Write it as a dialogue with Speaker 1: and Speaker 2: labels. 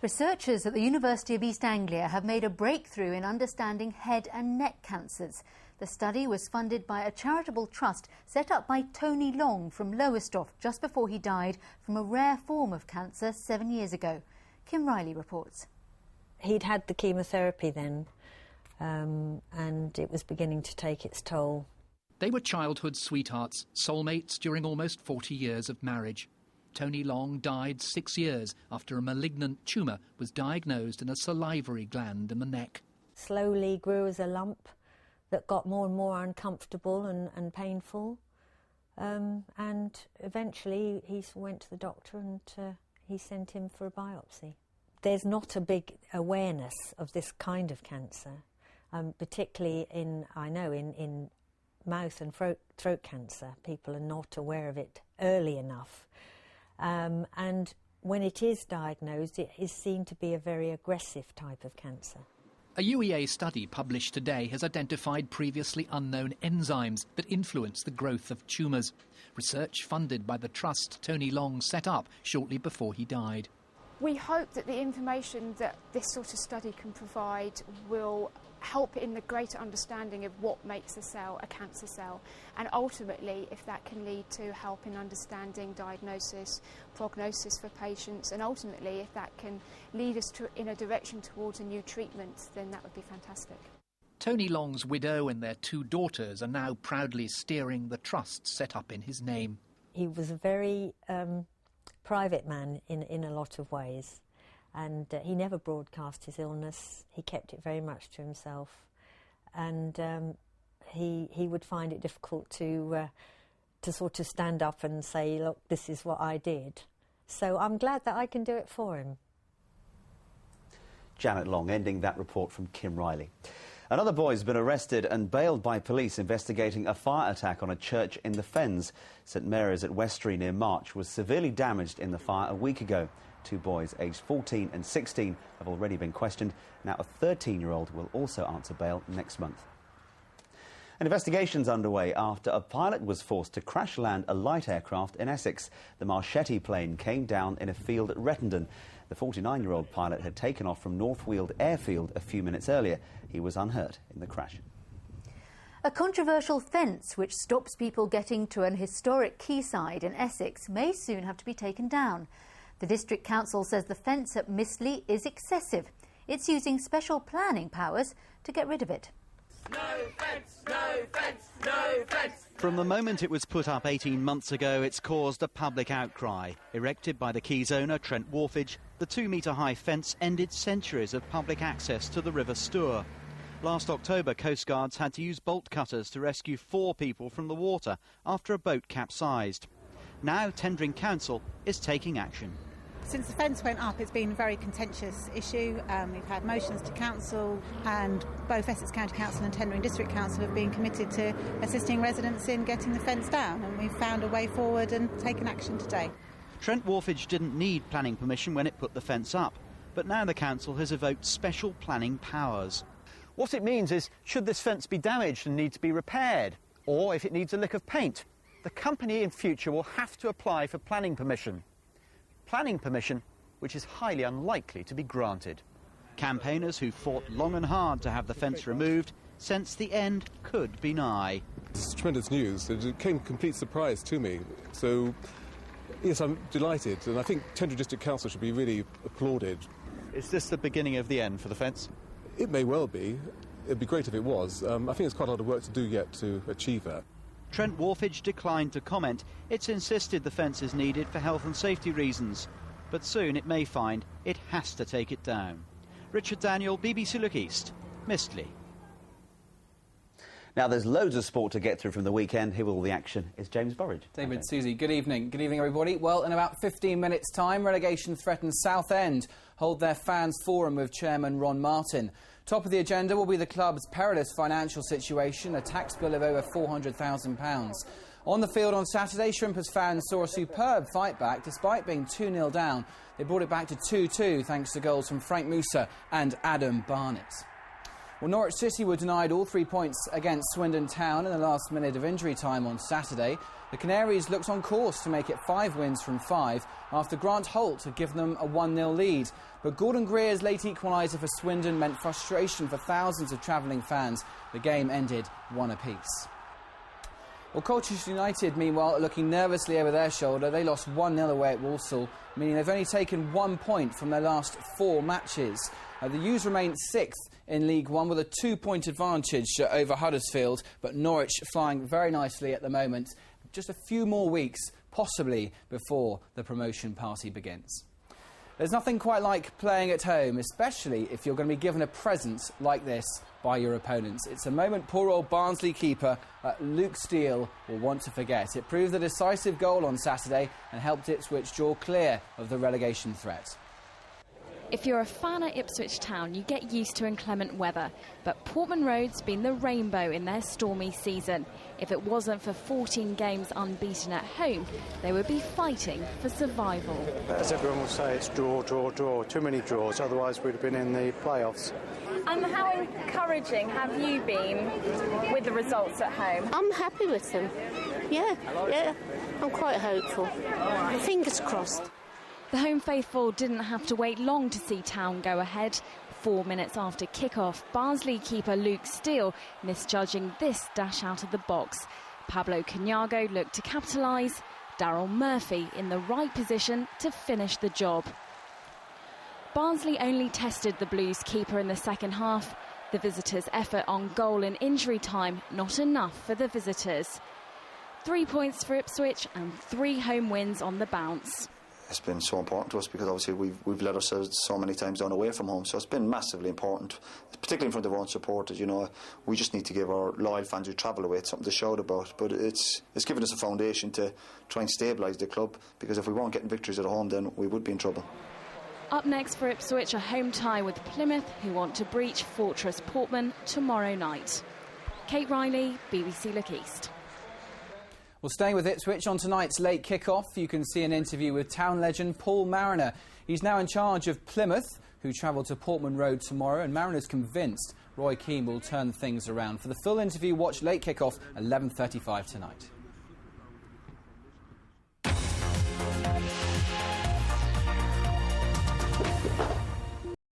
Speaker 1: Researchers at the University of East Anglia have made a breakthrough in understanding head and neck cancers. The study was funded by a charitable trust set up by Tony Long from Lowestoft just before he died from a rare form of cancer 7 years ago. Kim Riley reports.
Speaker 2: He'd had the chemotherapy then, and it was beginning to take its toll.
Speaker 3: They were childhood sweethearts, soulmates during almost 40 years of marriage. Tony Long died 6 years after a malignant tumour was diagnosed in a salivary gland in the neck.
Speaker 2: Slowly grew as a lump that got more and more uncomfortable and painful. And eventually he went to the doctor and he sent him for a biopsy. There's not a big awareness of this kind of cancer, particularly in mouth and throat cancer. People are not aware of it early enough. And when it is diagnosed, it is seen to be a very aggressive type of cancer.
Speaker 3: A UEA study published today has identified previously unknown enzymes that influence the growth of tumours. Research funded by the trust Tony Long set up shortly before he died.
Speaker 4: We hope that the information that this sort of study can provide will help in the greater understanding of what makes a cell a cancer cell, and ultimately if that can lead to help in understanding diagnosis, prognosis for patients, and ultimately if that can lead us in a direction towards a new treatment, then that would be fantastic.
Speaker 3: Tony Long's widow and their 2 daughters are now proudly steering the trust set up in his name.
Speaker 2: He was a very private man in a lot of ways. And he never broadcast his illness. He kept it very much to himself. And he would find it difficult to sort of stand up and say, look, this is what I did. So I'm glad that I can do it for him.
Speaker 5: Janet Long ending that report from Kim Riley. Another boy has been arrested and bailed by police investigating a fire attack on a church in the Fens. St Mary's at Westry near March was severely damaged in the fire a week ago. 2 boys aged 14 and 16 have already been questioned. Now a 13-year-old will also answer bail next month. An investigation's underway after a pilot was forced to crash land a light aircraft in Essex. The Marchetti plane came down in a field at Rettendon. The 49-year-old pilot had taken off from North Weald Airfield a few minutes earlier. He was unhurt in the crash.
Speaker 1: A controversial fence which stops people getting to an historic quayside in Essex may soon have to be taken down. The District Council says the fence at Mistley is excessive. It's using special planning powers to get rid of it.
Speaker 6: No fence, no fence, no fence.
Speaker 7: From the moment it was put up 18 months ago, it's caused a public outcry. Erected by the quay's owner, Trent Wharfage, the 2-metre-high fence ended centuries of public access to the River Stour. Last October, coastguards had to use bolt cutters to rescue 4 people from the water after a boat capsized. Now, Tendring Council is taking action.
Speaker 8: Since the fence went up, it's been a very contentious issue. We've had motions to council, and both Essex County Council and Tendring District Council have been committed to assisting residents in getting the fence down, and we've found a way forward and taken action today.
Speaker 7: Trent Wharfage didn't need planning permission when it put the fence up, but now the council has evoked special planning powers.
Speaker 9: What it means is, should this fence be damaged and need to be repaired, or if it needs a lick of paint, the company in future will have to apply for planning permission. Planning permission which is highly unlikely to be granted.
Speaker 7: Campaigners who fought long and hard to have the fence removed sense the end could be nigh.
Speaker 10: It's tremendous news. It came complete surprise to me. So, yes, I'm delighted, and I think Tendring District Council should be really applauded.
Speaker 9: Is this the beginning of the end for the fence?
Speaker 10: It may well be. It'd be great if it was. I think there's quite a lot of work to do yet to achieve that.
Speaker 7: Trent Wharfage declined to comment. It's insisted the fence is needed for health and safety reasons, but soon it may find it has to take it down. Richard Daniel, BBC Look East, Mistley.
Speaker 5: Now there's loads of sport to get through from the weekend. Here with all the action is James Burridge.
Speaker 11: David, Susie, good evening. Good evening, everybody. Well, in about 15 minutes' time, relegation threatens Southend hold their fans forum with Chairman Ron Martin. Top of the agenda will be the club's perilous financial situation, a tax bill of over £400,000. On the field on Saturday, Shrimpers fans saw a superb fight back. Despite being 2-0 down, they brought it back to 2-2 thanks to goals from Frank Musa and Adam Barnett. Well, Norwich City were denied all 3 points against Swindon Town in the last minute of injury time on Saturday. The Canaries looked on course to make it 5 wins from 5 after Grant Holt had given them a 1-0 lead. But Gordon Greer's late equaliser for Swindon meant frustration for thousands of travelling fans. The game ended 1 apiece. Well, Colchester United, meanwhile, are looking nervously over their shoulder. They lost 1-0 away at Walsall, meaning they've only taken 1 point from their last 4 matches. The U's remain 6th in League One with a 2-point advantage over Huddersfield, but Norwich flying very nicely at the moment. Just a few more weeks, possibly, before the promotion party begins. There's nothing quite like playing at home, especially if you're going to be given a present like this by your opponents. It's a moment poor old Barnsley keeper Luke Steele will want to forget. It proved the decisive goal on Saturday and helped Ipswich draw clear of the relegation threat.
Speaker 12: If you're a fan at Ipswich Town, you get used to inclement weather, but Portman Road's been the rainbow in their stormy season. If it wasn't for 14 games unbeaten at home, they would be fighting for survival.
Speaker 13: As everyone will say, it's draw, draw, draw. Too many draws, otherwise we'd have been in the playoffs.
Speaker 12: And how encouraging have you been with the results at home?
Speaker 14: I'm happy with them. Yeah, I'm quite hopeful. Fingers crossed.
Speaker 12: The home faithful didn't have to wait long to see Town go ahead. 4 minutes after kick-off, Barnsley keeper Luke Steele misjudging this dash out of the box. Pablo Canyago looked to capitalise. Daryl Murphy in the right position to finish the job. Barnsley only tested the Blues keeper in the second half. The visitors' effort on goal in injury time not enough for the visitors. 3 points for Ipswich and 3 home wins on the bounce.
Speaker 15: It's been so important to us because obviously we've let ourselves so many times down away from home, so it's been massively important, particularly in front of our own supporters. You know, we just need to give our loyal fans who travel away something to shout about, but it's given us a foundation to try and stabilise the club, because if we weren't getting victories at home, then we would be in trouble.
Speaker 12: Up next for Ipswich, a home tie with Plymouth, who want to breach Fortress Portman tomorrow night. Kate Riley, BBC Look East.
Speaker 11: Well, staying with Ipswich, on tonight's late kick-off, you can see an interview with Town legend Paul Mariner. He's now in charge of Plymouth, who travel to Portman Road tomorrow, and Mariner's convinced Roy Keane will turn things around. For the full interview, watch late kick-off, 11:35 tonight.